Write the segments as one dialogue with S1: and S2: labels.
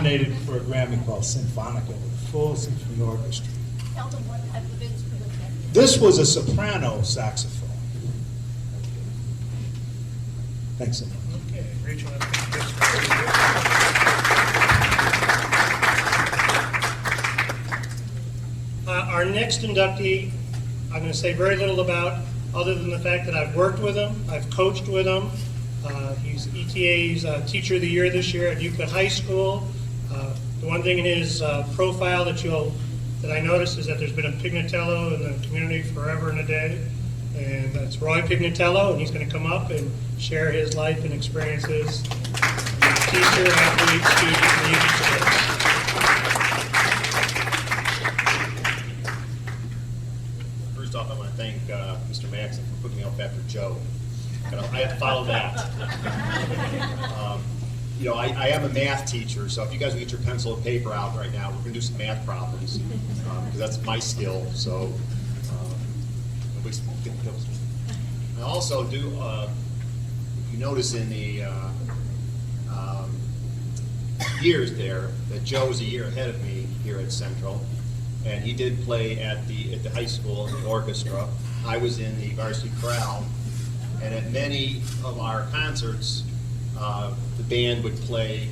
S1: nominated for a Grammy called Symphonica with a full symphony orchestra.
S2: Tell them what type of instrument that is.
S1: This was a soprano saxophone. Thanks so much.
S3: Okay, Rachel. Our next inductee, I'm going to say very little about, other than the fact that I've worked with him, I've coached with him. He's ETA's Teacher of the Year this year at Euclid High School. The one thing in his profile that I noticed is that there's been a Pignatello in the community forever and a day, and that's Roy Pignatello, and he's going to come up and share his life and experiences as a teacher, athlete, student, music today.
S4: First off, I want to thank Mr. Maxson for putting me up after Joe. I have to follow that. I am a math teacher, so if you guys will get your pencil and paper out right now, we're going to do some math problems, because that's my skill. So, nobody's getting those. I also do, if you notice in the years there, that Joe was a year ahead of me here at Central, and he did play at the high school in the orchestra. I was in the varsity chorale, and at many of our concerts, the band would play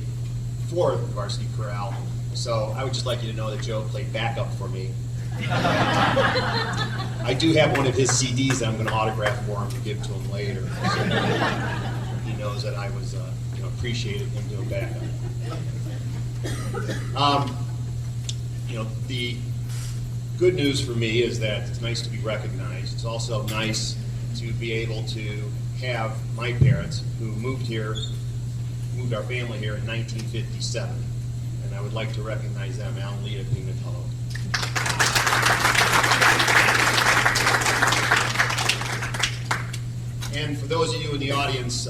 S4: for the varsity chorale. So I would just like you to know that Joe played backup for me. I do have one of his CDs that I'm going to autograph for him to give to him later. So he knows that I was appreciated him doing backup. The good news for me is that it's nice to be recognized. It's also nice to be able to have my parents, who moved our family here in 1957, and I would like to recognize them, Al and Lita Pignatello. And for those of you in the audience,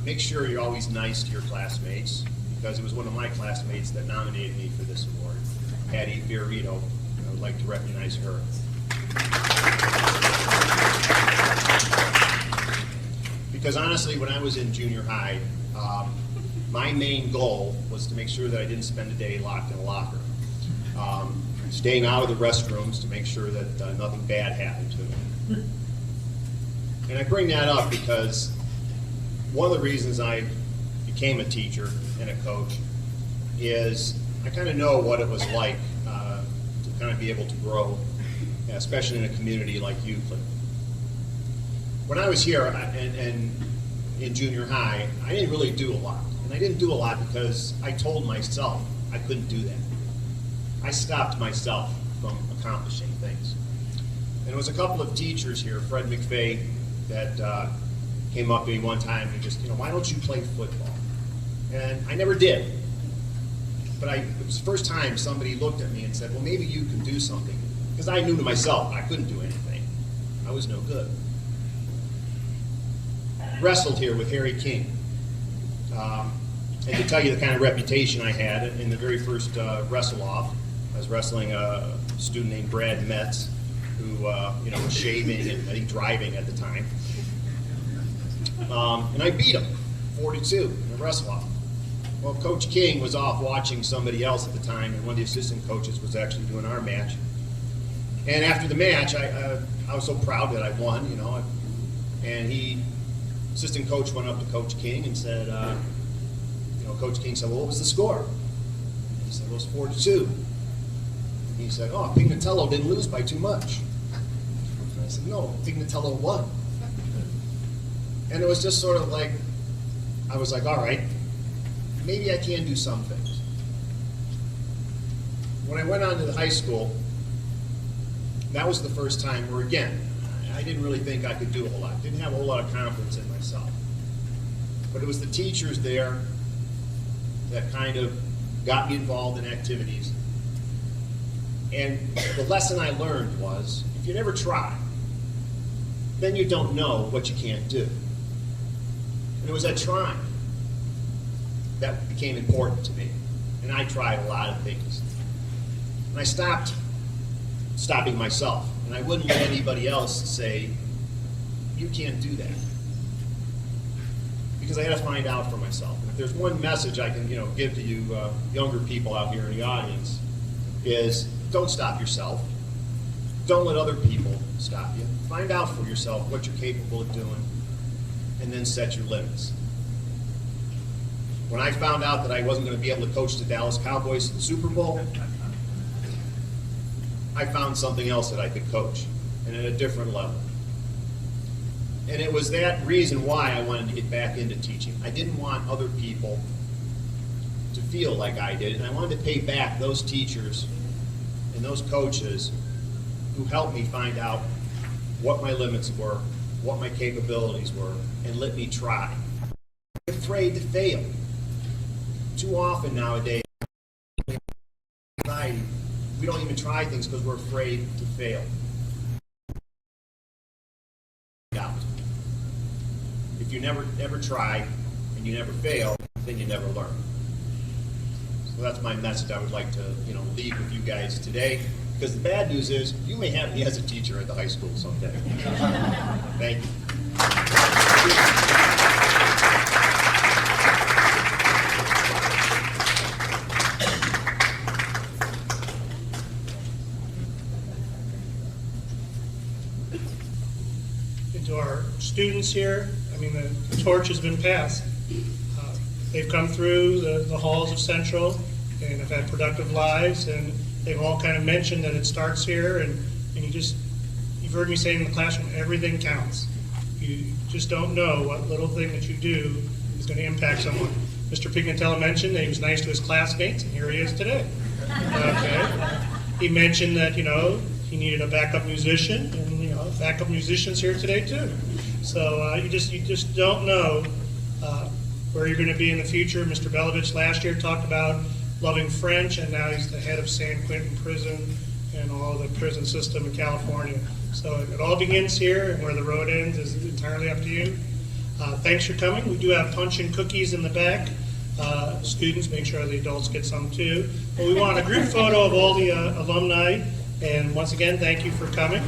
S4: make sure you're always nice to your classmates, because it was one of my classmates that nominated me for this award, Patty Fiorito. I would like to recognize her. Because honestly, when I was in junior high, my main goal was to make sure that I didn't spend a day locked in a locker. Staying out of the restrooms to make sure that nothing bad happened to me. And I bring that up because one of the reasons I became a teacher and a coach is I kind of know what it was like to kind of be able to grow, especially in a community like Euclid. When I was here and in junior high, I didn't really do a lot. And I didn't do a lot because I told myself I couldn't do that. I stopped myself from accomplishing things. And it was a couple of teachers here, Fred McVeigh, that came up to me one time and just, why don't you play football? And I never did. But it was the first time somebody looked at me and said, well, maybe you can do something. Because I knew to myself I couldn't do anything. I was no good. Wrestled here with Harry King. And to tell you the kind of reputation I had, in the very first wrestle-off, I was wrestling a student named Brad Metz, who was shaving and I think driving at the time. And I beat him, 42, in a wrestle-off. Well, Coach King was off watching somebody else at the time, and one of the assistant coaches was actually doing our match. And after the match, I was so proud that I won, and assistant coach went up to Coach King and said, Coach King said, well, what was the score? He said, well, it was 4-2. He said, oh, Pignatello didn't lose by too much. And I said, no, Pignatello won. And it was just sort of like, I was like, all right, maybe I can do some things. When I went on to the high school, that was the first time where, again, I didn't really think I could do a whole lot. Didn't have a whole lot of confidence in myself. But it was the teachers there that kind of got me involved in activities. And the lesson I learned was, if you never try, then you don't know what you can't do. And it was that trying that became important to me. And I tried a lot of things. And I stopped stopping myself. And I wouldn't let anybody else say, you can't do that. because I had to find out for myself. And if there's one message I can, give to you younger people out here in the audience, is don't stop yourself. Don't let other people stop you. Find out for yourself what you're capable of doing, and then set your limits. When I found out that I wasn't going to be able to coach the Dallas Cowboys to the Super Bowl, I found something else that I could coach, and at a different level. And it was that reason why I wanted to get back into teaching. I didn't want other people to feel like I did, and I wanted to pay back those teachers and those coaches who helped me find out what my limits were, what my capabilities were, and let me try. I'm afraid to fail. Too often nowadays, we don't even try things because we're afraid to fail. If you never try and you never fail, then you never learn. So that's my message I would like to leave with you guys today. Because the bad news is you may have me as a teacher at the high school someday. Thank you.
S3: And to our students here, the torch has been passed. They've come through the halls of Central and have had productive lives, and they've all kind of mentioned that it starts here, and you've heard me say in the classroom, everything counts. You just don't know what little thing that you do is going to impact someone. Mr. Pignatella mentioned that he was nice to his classmates, and here he is today. Okay. He mentioned that, he needed a backup musician, and, backup musicians here today too. So you just don't know where you're going to be in the future. Mr. Belovich last year talked about loving French, and now he's the head of San Quentin Prison and all the prison system in California. So it all begins here, and where the road ends is entirely up to you. Thanks for coming. We do have punch and cookies in the back. Students, make sure the adults get some too. But we want a group photo of all the alumni, and once again, thank you for coming.